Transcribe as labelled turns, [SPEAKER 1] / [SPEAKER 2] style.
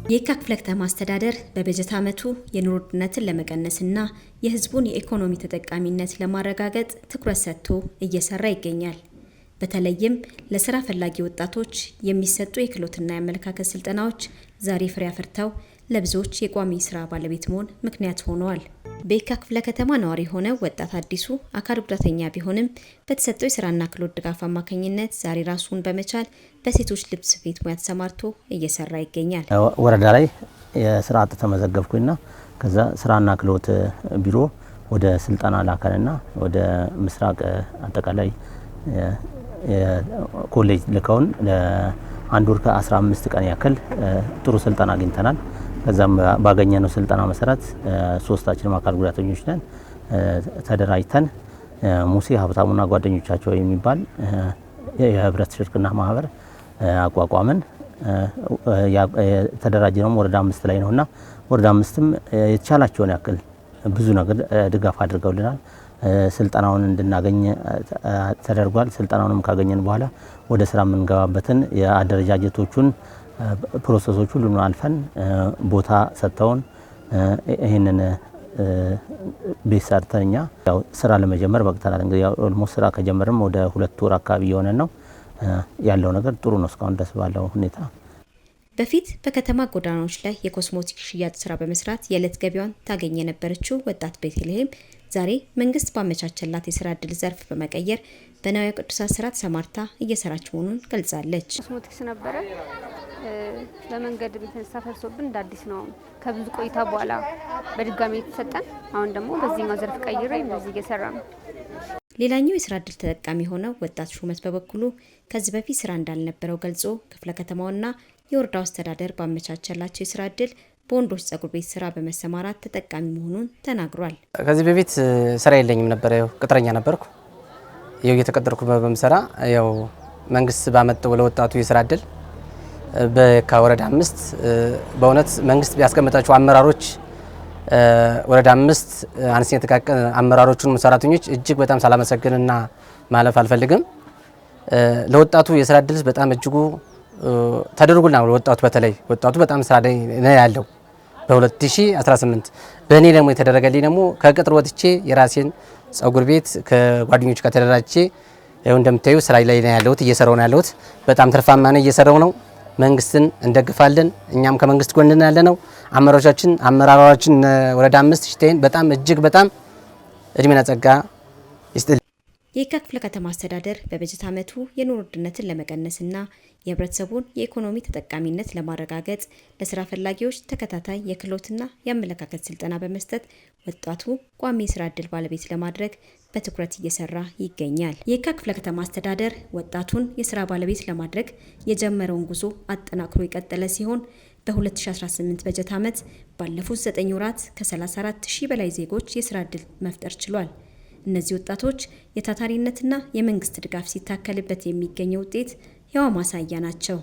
[SPEAKER 1] የካ ክፍለ ከተማ አስተዳደር በበጀት ዓመቱ የኑሮ ውድነትን ለመቀነስና የህዝቡን የኢኮኖሚ ተጠቃሚነት ለማረጋገጥ ትኩረት ሰጥቶ እየሰራ ይገኛል። በተለይም ለስራ ፈላጊ ወጣቶች የሚሰጡ የክህሎትና የአመለካከት ስልጠናዎች ዛሬ ፍሬ አፍርተው ለብዙዎች የቋሚ ስራ ባለቤት መሆን ምክንያት ሆነዋል። በየካ ክፍለ ከተማ ነዋሪ የሆነ ወጣት አዲሱ አካል ጉዳተኛ ቢሆንም በተሰጠው የስራና ክህሎት ድጋፍ አማካኝነት ዛሬ ራሱን በመቻል በሴቶች ልብስ ስፌት ሙያ ተሰማርቶ እየሰራ ይገኛል።
[SPEAKER 2] ወረዳ ላይ የስራ አጥ ተመዘገብኩኝና ከዛ ስራና ክህሎት ቢሮ ወደ ስልጠና ላከንና ወደ ምስራቅ አጠቃላይ ኮሌጅ ልከውን ለአንድ ወር ከ15 ቀን ያክል ጥሩ ስልጠና አግኝተናል። ከዛም ባገኘነው ስልጠና መሰረት ሶስታችንም አካል ጉዳተኞች ነን ተደራጅተን ሙሴ ሀብታሙና ጓደኞቻቸው የሚባል የህብረት ሽርክና ማህበር አቋቋመን። ተደራጀነው ወረዳ 5 ላይ ነውና ወረዳ 5ም የተቻላቸውን ያክል ብዙ ነገር ድጋፍ አድርገውልናል። ስልጠናውን እንድናገኝ ተደርጓል። ስልጠናውንም ካገኘን በኋላ ወደ ስራ የምንገባበትን የአደረጃጀቶቹን ፕሮሰሶች ሁሉን አልፈን ቦታ ሰጥተውን ይሄንን ቤት ሰርተኛ ያው ስራ ለመጀመር በቅተናል። እንግዲህ ያው ኦልሞስት ስራ ከጀመረም ወደ 2 ወር አካባቢ የሆነ ነው። ያለው ነገር ጥሩ ነው እስካሁን ደስ ባለው ሁኔታ።
[SPEAKER 1] በፊት በከተማ ጎዳናዎች ላይ የኮስሞቲክ ሽያጭ ስራ በመስራት የዕለት ገቢዋን ታገኝ የነበረችው ወጣት ቤተልሔም ዛሬ መንግስት ባመቻቸላት የስራ እድል ዘርፍ በመቀየር በንዋየ ቅዱሳት ስራ ተሰማርታ እየሰራች መሆኑን ገልጻለች።
[SPEAKER 3] ኮስሞቲክስ ነበረ በመንገድ ቤተሰብ ፈርሶብን እንዳዲስ ነው ከብዙ ቆይታ በኋላ በድጋሚ የተሰጠን። አሁን ደግሞ በዚህኛው ዘርፍ ቀይሬ እንደዚህ እየሰራ ነው።
[SPEAKER 1] ሌላኛው የስራ እድል ተጠቃሚ ሆነው ወጣት ሹመት በበኩሉ ከዚህ በፊት ስራ እንዳልነበረው ገልጾ ክፍለ ከተማውና የወረዳው አስተዳደር ባመቻቸላቸው የስራ እድል በወንዶች ጸጉር ቤት ስራ በመሰማራት ተጠቃሚ መሆኑን ተናግሯል።
[SPEAKER 4] ከዚህ በፊት ስራ የለኝም ነበር፣ ያው ቅጥረኛ ነበርኩ። ያው እየተቀጠርኩ በመሰራ ያው መንግስት ባመጣው ለወጣቱ የስራ እድል በየካ ወረዳ 5 በእውነት መንግስት ቢያስቀምጣቸው አመራሮች ወረዳ 5 አነስተኛ ጥቃቅን አመራሮቹን ሰራተኞች እጅግ በጣም ሳላመሰግንና ማለፍ አልፈልግም። ለወጣቱ የስራ እድል በጣም እጅጉ ተደርጎልናል። በተለይ ወጣቱ በጣም ስራ ላይ ነው ያለው። በ2018 በእኔ ደግሞ የተደረገልኝ ደግሞ ከቅጥር ወጥቼ የራሴን ጸጉር ቤት ከጓደኞች ጋር ተደራጅቼ ያው እንደምታዩ ስራ ላይ ነው ያለሁት፣ እየሰራው ነው ያለሁት። በጣም ትርፋማ ነኝ፣ እየሰራው ነው። መንግስትን እንደግፋለን፣ እኛም ከመንግስት ጎን ነን ያለነው። አመራሮቻችን ወረዳ 5 ሽቴን በጣም እጅግ በጣም እድሜና ጸጋ ይስጥል።
[SPEAKER 1] የየካ ክፍለ ከተማ አስተዳደር በበጀት ዓመቱ የኑሮ ውድነትን ለመቀነስና የህብረተሰቡን የኢኮኖሚ ተጠቃሚነት ለማረጋገጥ ለስራ ፈላጊዎች ተከታታይ የክህሎትና የአመለካከት ስልጠና በመስጠት ወጣቱ ቋሚ የስራ እድል ባለቤት ለማድረግ በትኩረት እየሰራ ይገኛል። የየካ ክፍለ ከተማ አስተዳደር ወጣቱን የስራ ባለቤት ለማድረግ የጀመረውን ጉዞ አጠናክሮ የቀጠለ ሲሆን በ2018 በጀት ዓመት ባለፉት 9 ወራት ከ34,000 በላይ ዜጎች የስራ እድል መፍጠር ችሏል። እነዚህ ወጣቶች የታታሪነትና የመንግስት ድጋፍ ሲታከልበት የሚገኘው ውጤት ያው ማሳያ ናቸው።